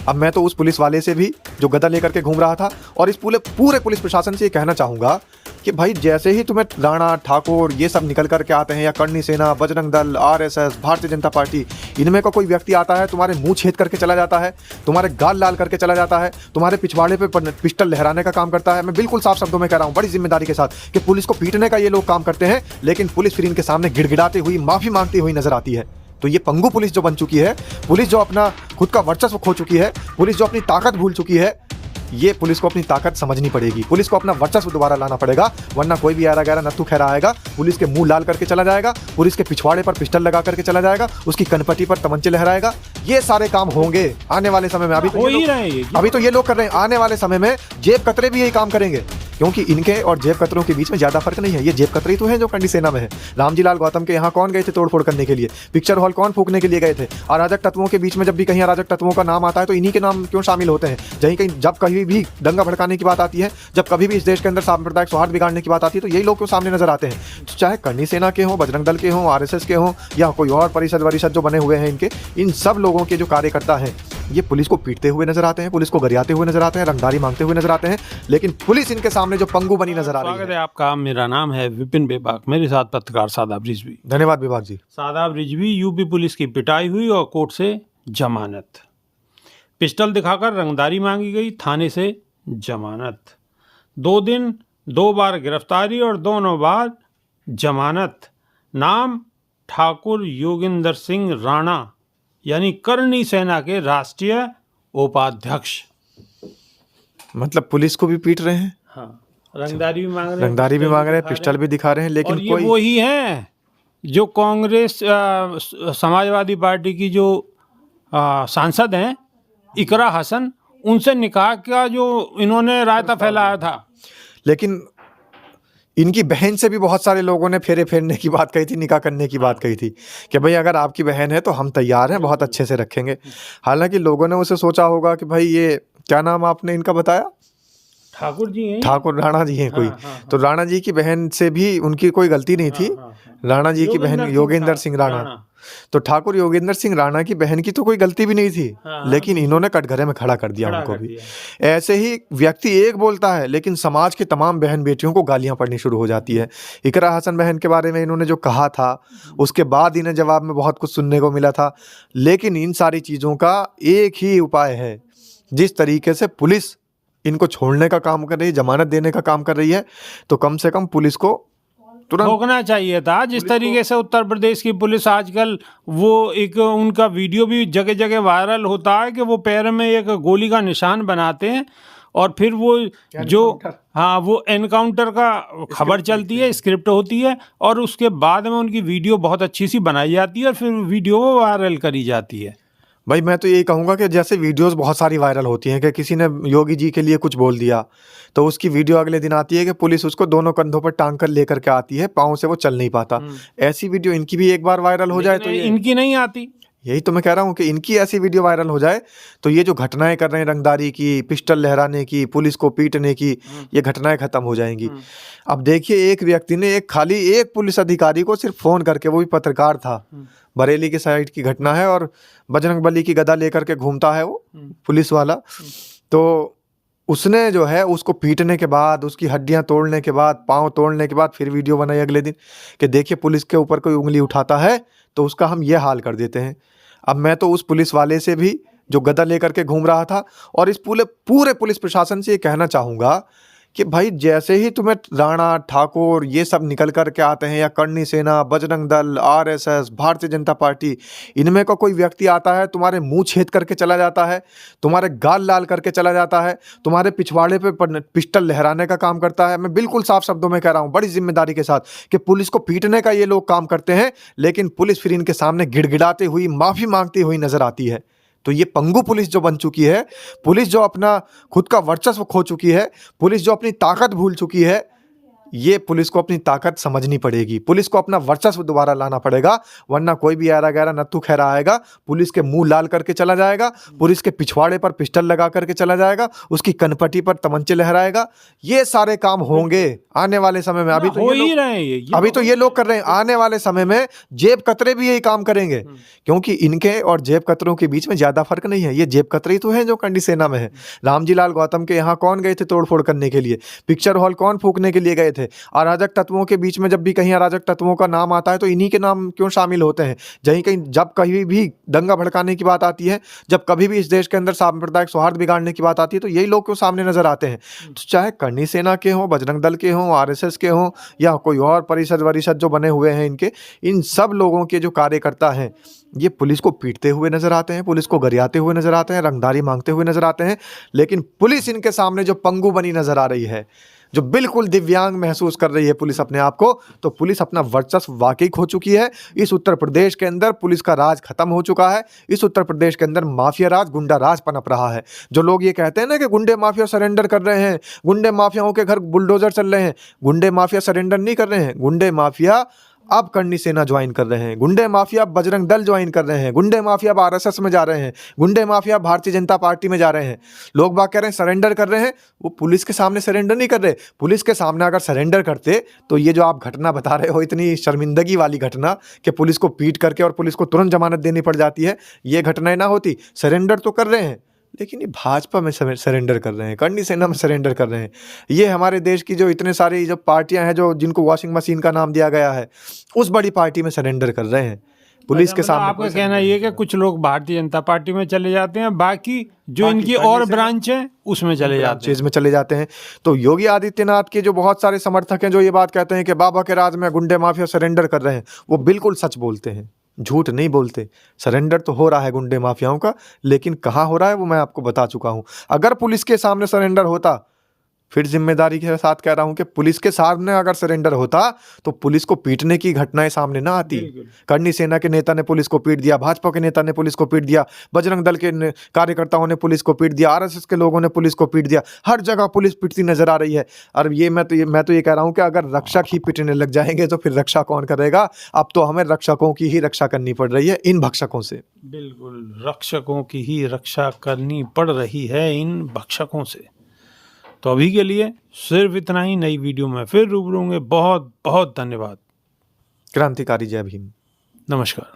अब मैं तो उस पुलिस वाले से भी जो गदा लेकर के घूम रहा था और इस पूरे पुलिस प्रशासन से ये कहना चाहूँगा कि भाई जैसे ही तुम्हें राणा ठाकुर ये सब निकल करके आते हैं या करनी सेना, बजरंग दल, आरएसएस, भारतीय जनता पार्टी, इनमें का कोई व्यक्ति आता है, तुम्हारे मुंह छेद करके चला जाता है, तुम्हारे गाल लाल करके चला जाता है, तुम्हारे पिछवाड़े पे पिस्टल लहराने का काम करता है। मैं बिल्कुल साफ शब्दों में कह रहा हूँ बड़ी जिम्मेदारी के साथ कि पुलिस को पीटने का ये लोग काम करते हैं, लेकिन पुलिस फिर इनके सामने गिड़गिड़ाती हुई, माफी मांगती हुई नजर आती है। तो ये पंगु पुलिस जो बन चुकी है, पुलिस जो अपना खुद का वर्चस्व खो चुकी है, पुलिस जो अपनी ताकत भूल चुकी है, ये पुलिस को अपनी ताकत समझनी पड़ेगी। पुलिस को अपना वर्चस्व दोबारा लाना पड़ेगा, वरना कोई भी आरा गहरा नत्थू खैरा आएगा, पुलिस के मुंह लाल करके चला जाएगा, पुलिस के पिछवाड़े पर पिस्टल लगा करके चला जाएगा, उसकी कनपटी पर तमंचे लहराएगा। ये सारे काम होंगे आने वाले समय में। अभी तो ये लोग कर रहे हैं, आने वाले समय में जेब कतरे भी यही काम करेंगे, क्योंकि इनके और जेब कतरों के बीच में ज्यादा फर्क नहीं है। ये जेब कतरे तो हैं जो करनी सेना में है। रामजी लाल गौतम के यहाँ कौन गए थे तोड़फोड़ करने के लिए? पिक्चर हॉल कौन फूकने के लिए गए थे? अराजक तत्वों के बीच में जब भी कहीं अराजक तत्वों का नाम आता है तो इन्हीं के नाम क्यों शामिल होते हैं? जब कहीं भी दंगा भड़काने की बात आती है, जब कभी भी इस देश के अंदर सांप्रदायिक सौहार्द बिगाड़ने की बात आती है, तो यही लोग क्यों सामने नजर आते हैं? तो चाहे करनी सेना के हों, बजरंग दल के हों, आरएसएस के हों, या कोई और परिषद जो बने हुए हैं इनके, इन सब लोगों के जो कार्यकर्ता हैं, ये पुलिस को पीटते हुए नजर आते हैं, पुलिस को गरियाते हुए नजर आते हैं, रंगदारी मांगते हुए नजर आते हैं, लेकिन पुलिस इनके सामने जो पंगु बनी नजर आ रही है। स्वागत है आपका, मेरा नाम है विपिन बेबाक, मेरे साथ पत्रकार सादाब रिजवी। धन्यवाद बेबाक जी। सादाब रिजवी, यूपी पुलिस की पिटाई हुई और कोर्ट से जमानत। पिस्टल दिखाकर रंगदारी मांगी गई, थाने से जमानत। 2 दिन 2 बार गिरफ्तारी और दोनों बार जमानत। नाम ठाकुर योगेंद्र सिंह राणा, यानी करनी सेना के राष्ट्रीय उपाध्यक्ष। मतलब पुलिस को भी पीट रहे हैं, हाँ, रंगदारी भी मांग रहे हैं, पिस्टल भी दिखा रहे हैं, लेकिन और ये वही है जो कांग्रेस समाजवादी पार्टी की जो सांसद हैं इकरा हसन, उनसे निकाह का जो इन्होंने रायता फैलाया था। लेकिन इनकी बहन से भी बहुत सारे लोगों ने फेरे फेरने की बात कही थी, निकाह करने की बात कही थी कि भाई अगर आपकी बहन है तो हम तैयार हैं, बहुत अच्छे से रखेंगे। हालांकि लोगों ने उसे सोचा होगा कि भाई ये क्या नाम आपने इनका बताया? ठाकुर जी हैं, ठाकुर राणा जी हैं कोई। हाँ। तो राणा जी की बहन से भी उनकी कोई गलती नहीं थी। राणा जी की बहन योगेंद्र सिंह राणा, तो ठाकुर योगेंद्र सिंह राणा की बहन की तो कोई गलती भी नहीं थी, लेकिन इन्होंने कटघरे में खड़ा कर दिया उनको भी। ऐसे ही व्यक्ति एक बोलता है, लेकिन समाज के तमाम बहन बेटियों को गालियां पड़नी शुरू हो जाती है। इकरा हसन बहन के बारे में इन्होंने जो कहा था, उसके बाद इन्हें जवाब में बहुत कुछ सुनने को मिला था। लेकिन इन सारी चीज़ों का एक ही उपाय है, जिस तरीके से पुलिस इनको छोड़ने का काम कर रही है, जमानत देने का काम कर रही है, तो कम से कम पुलिस को तुरंत रोकना चाहिए था। जिस तरीके से उत्तर प्रदेश की पुलिस आजकल, वो एक उनका वीडियो भी जगह जगह वायरल होता है कि वो पैर में एक गोली का निशान बनाते हैं और फिर वो जो वो एनकाउंटर का खबर चलती है, स्क्रिप्ट होती है, और उसके बाद में उनकी वीडियो बहुत अच्छी सी बनाई जाती है और फिर वीडियो वायरल करी जाती है। भाई मैं तो यही कहूँगा कि जैसे वीडियोस बहुत सारी वायरल होती हैं कि किसी ने योगी जी के लिए कुछ बोल दिया, तो उसकी वीडियो अगले दिन आती है कि पुलिस उसको दोनों कंधों पर टांग कर लेकर के आती है, पाँव से वो चल नहीं पाता। ऐसी वीडियो इनकी भी एक बार वायरल हो जाए तो इनकी नहीं आती। यही तो मैं कह रहा हूँ कि इनकी ऐसी वीडियो वायरल हो जाए तो ये जो घटनाएं कर रहे हैं, रंगदारी की, पिस्टल लहराने की, पुलिस को पीटने की, ये घटनाएं खत्म हो जाएंगी। अब देखिए, एक व्यक्ति ने खाली एक पुलिस अधिकारी को सिर्फ फोन करके, वो भी पत्रकार था, बरेली के साइड की घटना है, और बजरंगबली की गदा लेकर के घूमता है वो पुलिस वाला, तो उसने जो है उसको पीटने के बाद, उसकी हड्डियां तोड़ने के बाद, पाँव तोड़ने के बाद फिर वीडियो बनाई अगले दिन कि देखिए पुलिस के ऊपर कोई उंगली उठाता है तो उसका हम ये हाल कर देते हैं। अब मैं तो उस पुलिस वाले से भी जो गदा लेकर के घूम रहा था और इस पूरे पुलिस प्रशासन से ये कहना चाहूँगा कि भाई जैसे ही तुम्हें राणा ठाकुर ये सब निकल कर के आते हैं, या करनी सेना, बजरंग दल, आरएसएस, भारतीय जनता पार्टी, इनमें का कोई व्यक्ति आता है, तुम्हारे मुंह छेद करके चला जाता है, तुम्हारे गाल लाल करके चला जाता है, तुम्हारे पिछवाड़े पे पिस्टल लहराने का काम करता है। मैं बिल्कुल साफ शब्दों में कह रहा हूँ बड़ी जिम्मेदारी के साथ कि पुलिस को पीटने का ये लोग काम करते हैं, लेकिन पुलिस फिर इनके सामने गिड़गिड़ाती हुई, माफ़ी मांगती हुई नजर आती है। तो ये पंगु पुलिस जो बन चुकी है, पुलिस जो अपना खुद का वर्चस्व खो चुकी है, पुलिस जो अपनी ताकत भूल चुकी है, ये पुलिस को अपनी ताकत समझनी पड़ेगी, पुलिस को अपना वर्चस्व दोबारा लाना पड़ेगा, वरना कोई भी ऐरा गैरा नत्थू खैरा आएगा, पुलिस के मुंह लाल करके चला जाएगा, पुलिस के पिछवाड़े पर पिस्टल लगा करके चला जाएगा, उसकी कनपटी पर तमंचे लहराएगा। ये सारे काम होंगे आने वाले समय में। अभी तो हो ये ही लोग रहे हैं ये अभी तो ये लोग कर रहे हैं, आने वाले समय में जेब कतरे भी यही काम करेंगे, क्योंकि इनके और जेब कतरों के बीच में ज्यादा फर्क नहीं है। ये जेब कतरे ही तो है जो कंडी सेना में है। रामजीलाल गौतम के यहाँ कौन गए थे तोड़फोड़ करने के लिए? पिक्चर हॉल कौन फूकने के लिए गए थे? अराजक तत्वों के बीच में जब भी कहीं अराजक तत्वों का नाम आता है तो इन्हीं के नाम क्यों शामिल होते हैं? जब कहीं भी दंगा भड़काने की बात आती है, जब कभी भी इस देश के अंदर सांप्रदायिक सौहार्द बिगाड़ने की बात आती है, तो यही लोग क्यों सामने नजर आते हैं? तो चाहे करनी सेना के हों, बजरंग दल के हों, आरएसएस के हों, या कोई और परिषद वरिषद जो बने हुए हैं इनके, इन सब लोगों के जो कार्यकर्ता हैं, ये पुलिस को पीटते हुए नजर आते हैं, पुलिस को गरियाते हुए नजर आते हैं, रंगदारी मांगते हुए नजर आते हैं। लेकिन पुलिस इनके सामने जो पंगु बनी नजर आ रही है, जो बिल्कुल दिव्यांग महसूस कर रही है पुलिस अपने आप को, तो पुलिस अपना वर्चस्व वाकई खो चुकी है। इस उत्तर प्रदेश के अंदर पुलिस का राज खत्म हो चुका है। इस उत्तर प्रदेश के अंदर माफिया राज, गुंडा राज पनप रहा है। जो लोग ये कहते हैं ना कि गुंडे माफिया सरेंडर कर रहे हैं, गुंडे माफियाओं के घर बुलडोजर चल रहे हैं, गुंडे माफिया सरेंडर नहीं कर रहे हैं। गुंडे माफिया अब करनी सेना ज्वाइन कर रहे हैं, गुंडे माफिया अब बजरंग दल ज्वाइन कर रहे हैं, गुंडे माफिया अब आरएसएस में जा रहे हैं, गुंडे माफिया भारतीय जनता पार्टी में जा रहे हैं। लोग बात कह रहे हैं सरेंडर कर रहे हैं, वो पुलिस के सामने सरेंडर नहीं कर रहे। पुलिस के सामने अगर सरेंडर करते तो ये जो आप घटना बता रहे हो, इतनी शर्मिंदगी वाली घटना कि पुलिस को पीट करके और पुलिस को तुरंत जमानत देनी पड़ जाती है, ये घटनाएं ना होती। सरेंडर तो कर रहे हैं, लेकिन ये भाजपा में सरेंडर कर रहे हैं, करनी सेना में सरेंडर कर रहे हैं। ये हमारे देश की जो इतने सारी जो पार्टियां हैं, जो जिनको वॉशिंग मशीन का नाम दिया गया है, उस बड़ी पार्टी में सरेंडर कर रहे हैं पुलिस के सामने। आपका कहना ये है कि कुछ लोग भारतीय जनता पार्टी में चले जाते हैं, बाकी जो इनकी और ब्रांच है उसमें चले जाते हैं, चीज में चले जाते हैं। तो योगी आदित्यनाथ के जो बहुत सारे समर्थक हैं जो ये बात कहते हैं कि बाबा के राज में गुंडे माफिया सरेंडर कर रहे हैं, वो बिल्कुल सच बोलते हैं, झूठ नहीं बोलते। सरेंडर तो हो रहा है गुंडे माफियाओं का, लेकिन कहाँ हो रहा है वो मैं आपको बता चुका हूं। अगर पुलिस के सामने सरेंडर होता, फिर जिम्मेदारी के साथ कह रहा हूं कि पुलिस के सामने अगर सरेंडर होता तो पुलिस को पीटने की घटनाएं सामने ना आती। करनी सेना के नेता ने पुलिस को पीट दिया, भाजपा के नेता ने पुलिस को पीट दिया, बजरंग दल के कार्यकर्ताओं ने पुलिस को पीट दिया, आरएसएस के लोगों ने पुलिस को पीट दिया। हर जगह पुलिस पिटती नजर आ रही है। और मैं तो ये कह रहा हूं कि अगर रक्षक ही पिटने लग जाएंगे तो फिर रक्षा कौन करेगा? अब तो हमें रक्षकों की ही रक्षा करनी पड़ रही है इन भक्षकों से। बिल्कुल, रक्षकों की ही रक्षा करनी पड़ रही है इन भक्षकों से। तो अभी के लिए सिर्फ इतना ही। नई वीडियो में फिर रूबरू होंगे। बहुत बहुत धन्यवाद। क्रांतिकारी जय भीम। नमस्कार।